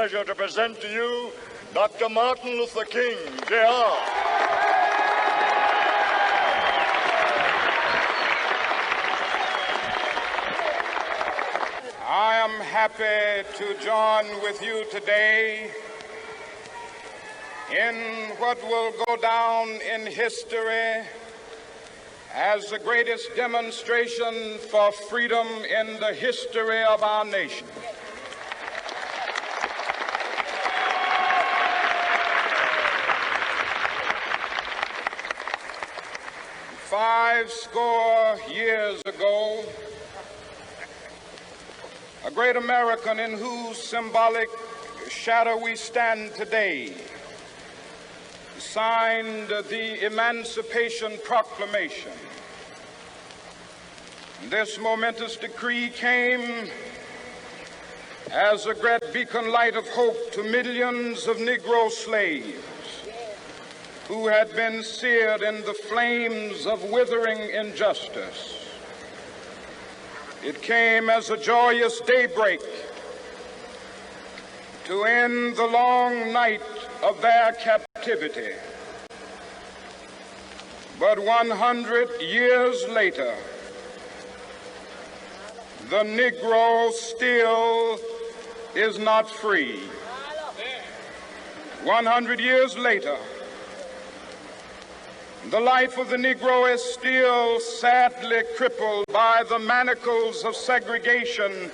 pleasure to present to you Dr. Martin Luther King, Jr. I am happy to join with you today in what will go down in history as the greatest demonstration for freedom in the history of our nation. Five score years ago, a great American in whose symbolic shadow we stand today signed the Emancipation Proclamation. This momentous decree came as a great beacon light of hope to millions of Negro slaves who had been seared in the flames of withering injustice. It came as a joyous daybreak to end the long night of their captivity. But 100 years later, the Negro still is not free. 100 years later, the life of the Negro is still sadly crippled by the manacles of segregation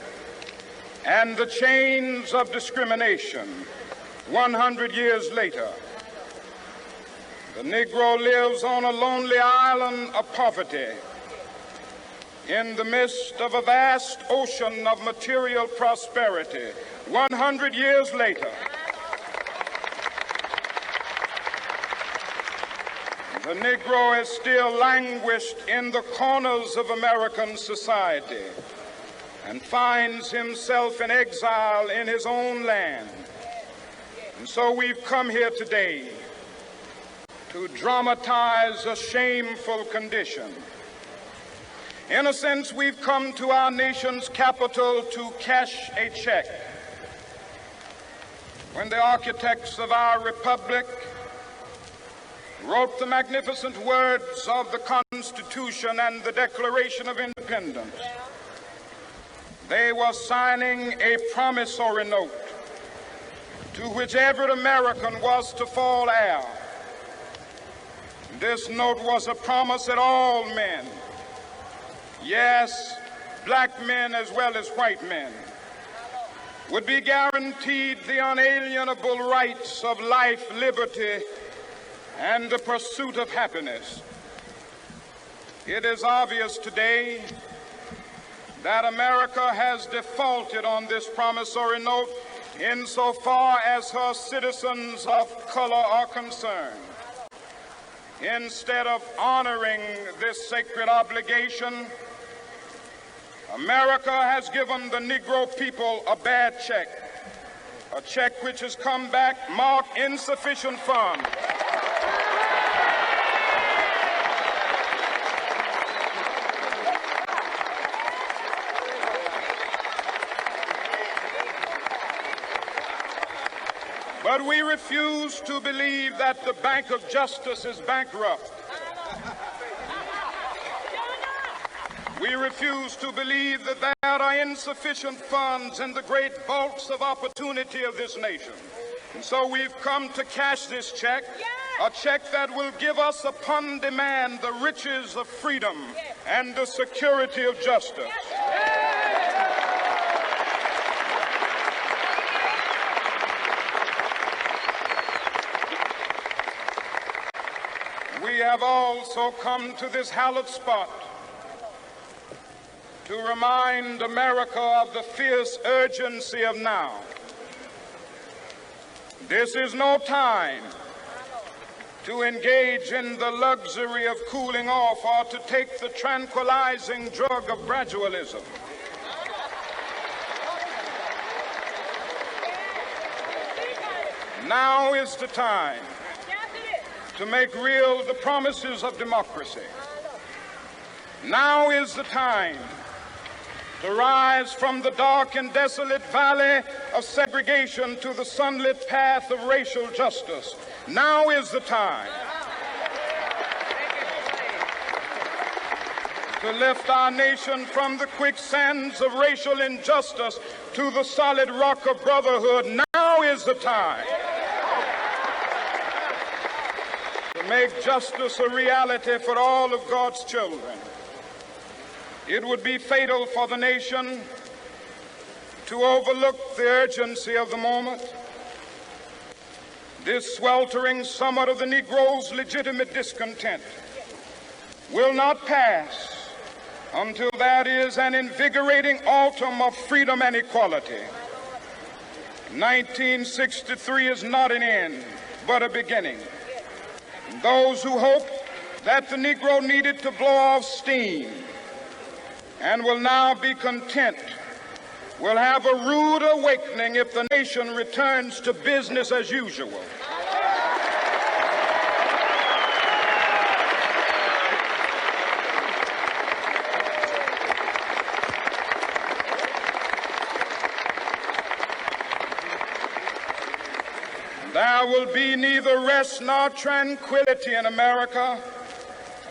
and the chains of discrimination. 100 years later, the Negro lives on a lonely island of poverty in the midst of a vast ocean of material prosperity. 100 years later, the Negro is still languished in the corners of American society and finds himself in exile in his own land. And so we've come here today to dramatize a shameful condition. In a sense, we've come to our nation's capital to cash a check. When the architects of our republic wrote the magnificent words of the Constitution and the Declaration of Independence, they were signing a promissory note to which every American was to fall heir. This note was a promise that all men, yes, black men as well as white men, would be guaranteed the unalienable rights of life, liberty, and the pursuit of happiness. It is obvious today that America has defaulted on this promissory note insofar as her citizens of color are concerned. Instead of honoring this sacred obligation, America has given the Negro people a bad check, a check which has come back marked insufficient funds. But we refuse to believe that the Bank of Justice is bankrupt. We refuse to believe that there are insufficient funds in the great vaults of opportunity of this nation. And so we've come to cash this check, a check that will give us upon demand the riches of freedom and the security of justice. We have also come to this hallowed spot to remind America of the fierce urgency of now. This is no time to engage in the luxury of cooling off or to take the tranquilizing drug of gradualism. Now is the time to make real the promises of democracy. Now is the time to rise from the dark and desolate valley of segregation to the sunlit path of racial justice. Now is the time to lift our nation from the quicksands of racial injustice to the solid rock of brotherhood. Now is the time to make justice a reality for all of God's children. It would be fatal for the nation to overlook the urgency of the moment. This sweltering summit of the Negro's legitimate discontent will not pass until that is an invigorating autumn of freedom and equality. 1963 is not an end, but a beginning. And those who hope that the Negro needed to blow off steam and will now be content will have a rude awakening if the nation returns to business as usual. There will be neither rest nor tranquility in America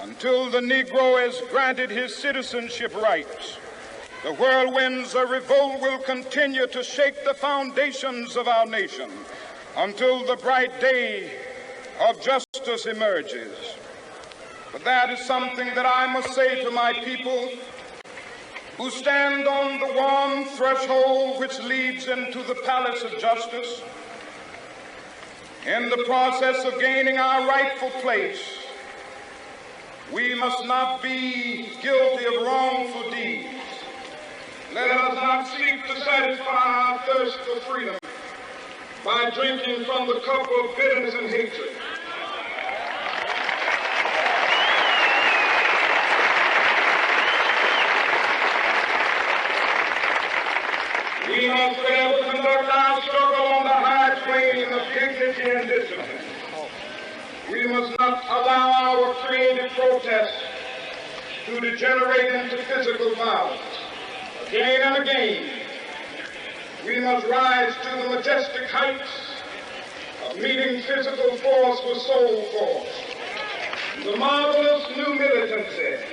until the Negro is granted his citizenship rights. The whirlwinds of revolt will continue to shake the foundations of our nation until the bright day of justice emerges. But that is something that I must say to my people who stand on the warm threshold which leads into the palace of justice. In the process of gaining our rightful place, we must not be guilty of wrongful deeds. Let us not seek to satisfy our thirst for freedom by drinking from the cup of bitterness and hatred. We must forever conduct our struggle on the high plane of dignity and discipline. We must not allow our creative protests to degenerate into physical violence. Again and again, we must rise to the majestic heights of meeting physical force with soul force. The marvelous new militancy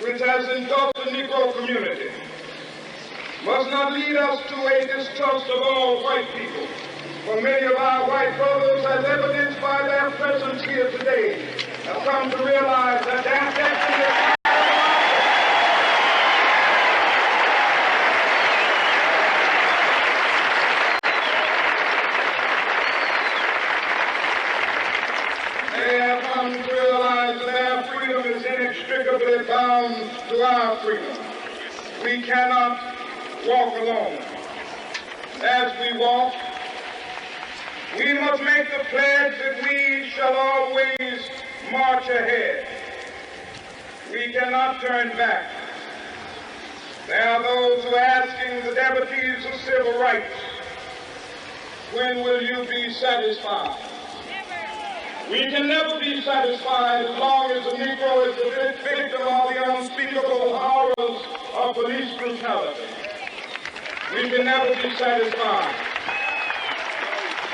which has engulfed the Negro community must not lead us to a distrust of all white people. For many of our white brothers, as evidenced by their presence here today, have come to realize that their destiny is inextricably bound to our freedom. We cannot walk alone. As we walk, we must make the pledge that we shall always march ahead. We cannot turn back. There are those who are asking the devotees of civil rights, when will you be satisfied? We can never be satisfied as long as the Negro is the victim of the unspeakable horrors of police brutality. We can never be satisfied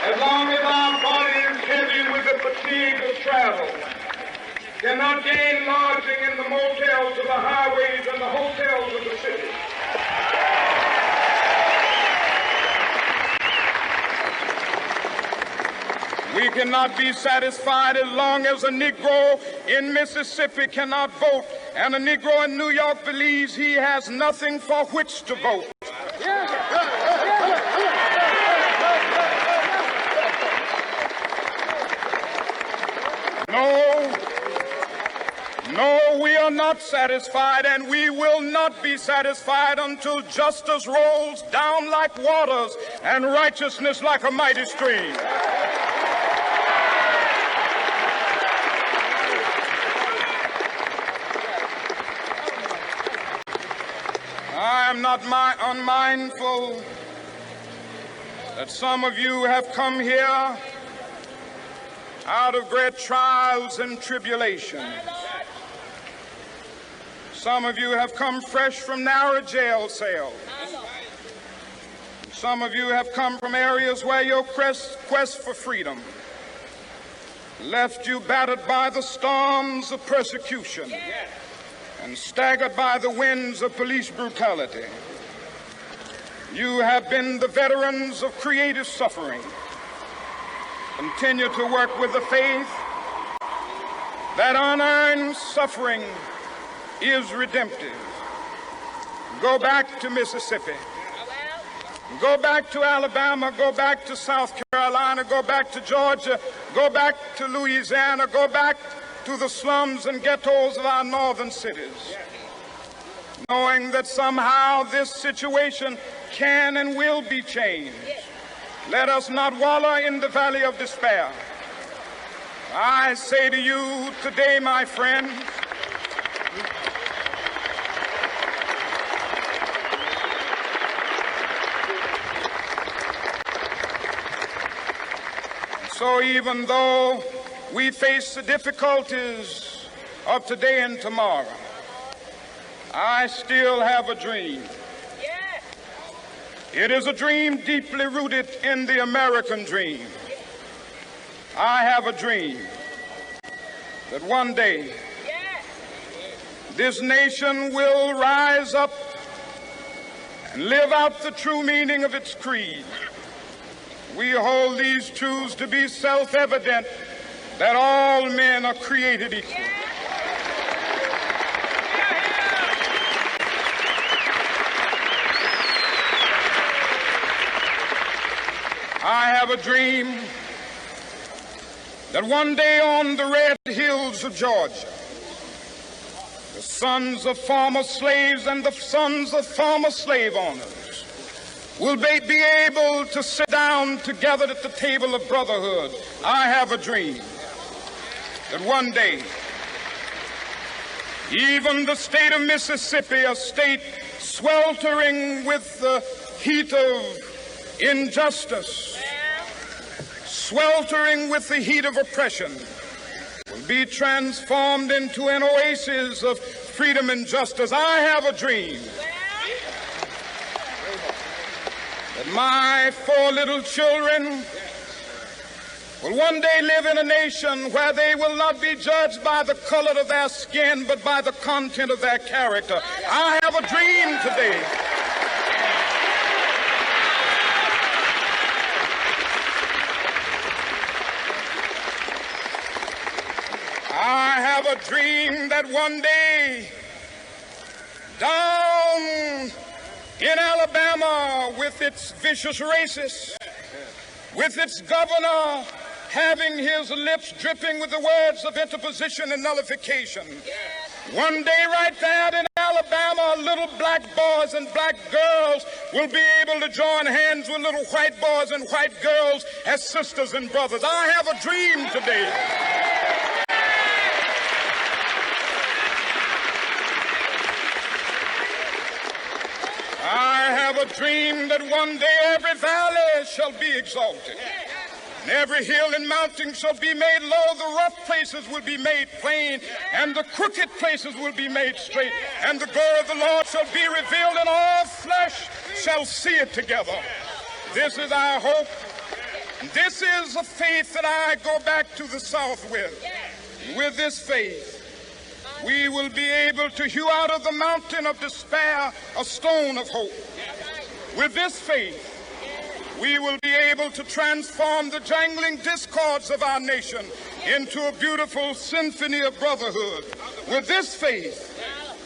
as long as our body is heavy with the fatigue of travel, cannot gain lodging in the motels of the highways and the hotels of the city. We cannot be satisfied as long as a Negro in Mississippi cannot vote and a Negro in New York believes he has nothing for which to vote. No, we are not satisfied, and we will not be satisfied until justice rolls down like waters and righteousness like a mighty stream. I am not unmindful that some of you have come here out of great trials and tribulations. Some of you have come fresh from narrow jail cells. Some of you have come from areas where your quest for freedom left you battered by the storms of persecution and staggered by the winds of police brutality. You have been the veterans of creative suffering. Continue to work with the faith that unearned suffering is redemptive. Go back to Mississippi. Go back to Alabama, go back to South Carolina, go back to Georgia, go back to Louisiana, go back to the slums and ghettos of our northern cities, knowing that somehow this situation can and will be changed. Let us not wallow in the valley of despair. I say to you today, my friends, so even though we face the difficulties of today and tomorrow, I still have a dream. It is a dream deeply rooted in the American dream. I have a dream that one day this nation will rise up and live out the true meaning of its creed. We hold these truths to be self-evident, that all men are created equal. I have a dream that one day on the red hills of Georgia, the sons of former slaves and the sons of former slave owners will be able to sit down together at the table of brotherhood. I have a dream that one day, even the state of Mississippi, a state sweltering with the heat of injustice, sweltering with the heat of oppression, will be transformed into an oasis of freedom and justice. I have a dream that my 4 little children will one day live in a nation where they will not be judged by the color of their skin, but by the content of their character. I have a dream today I have a dream that one day down in Alabama, with its vicious racists, with its governor having his lips dripping with the words of interposition and nullification, one day right there in Alabama, little black boys and black girls will be able to join hands with little white boys and white girls as sisters and brothers. I have a dream today a dream that one day every valley shall be exalted, and every hill and mountain shall be made low. The rough places will be made plain, and the crooked places will be made straight, and the glory of the Lord shall be revealed, and all flesh shall see it together. This is our hope. This is a faith that I go back to the South with. With this faith, we will be able to hew out of the mountain of despair a stone of hope. With this faith, we will be able to transform the jangling discords of our nation into a beautiful symphony of brotherhood. With this faith,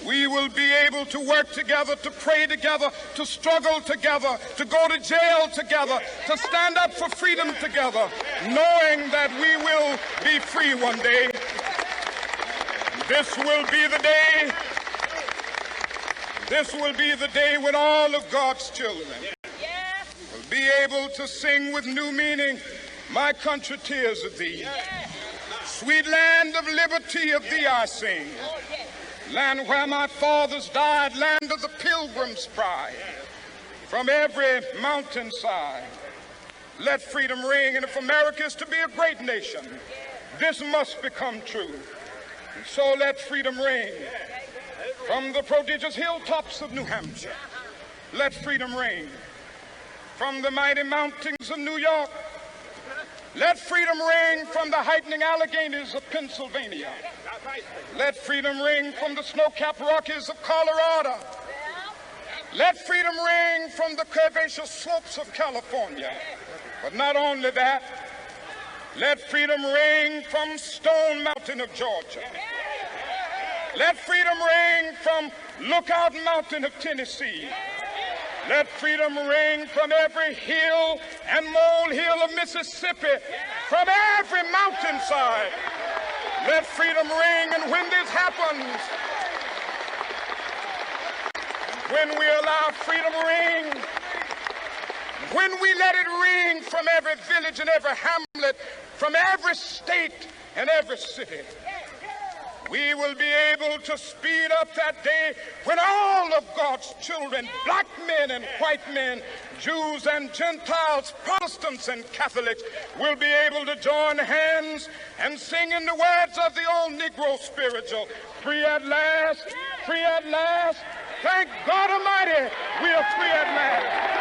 we will be able to work together, to pray together, to struggle together, to go to jail together, to stand up for freedom together, knowing that we will be free one day. This will be the day. This will be the day when all of God's children will be able to sing with new meaning, "My country, tears of thee. Sweet land of liberty, of thee I sing. Land where my fathers died, land of the pilgrim's pride. From every mountainside, let freedom ring. And if America is to be a great nation, this must become true. And so let freedom ring. From the prodigious hilltops of New Hampshire, let freedom ring. From the mighty mountains of New York, let freedom ring. From the heightening Alleghenies of Pennsylvania, let freedom ring. From the snow-capped Rockies of Colorado, let freedom ring. From the curvaceous slopes of California. But not only that, let freedom ring from Stone Mountain of Georgia. Let freedom ring from Lookout Mountain of Tennessee. Let freedom ring from every hill and molehill of Mississippi, from every mountainside. Let freedom ring, and when this happens, when we allow freedom to ring, when we let it ring from every village and every hamlet, from every state and every city, we will be able to speed up that day when all of God's children, black men and white men, Jews and Gentiles, Protestants and Catholics, will be able to join hands and sing in the words of the old Negro spiritual, free at last, free at last. Thank God Almighty, we are free at last.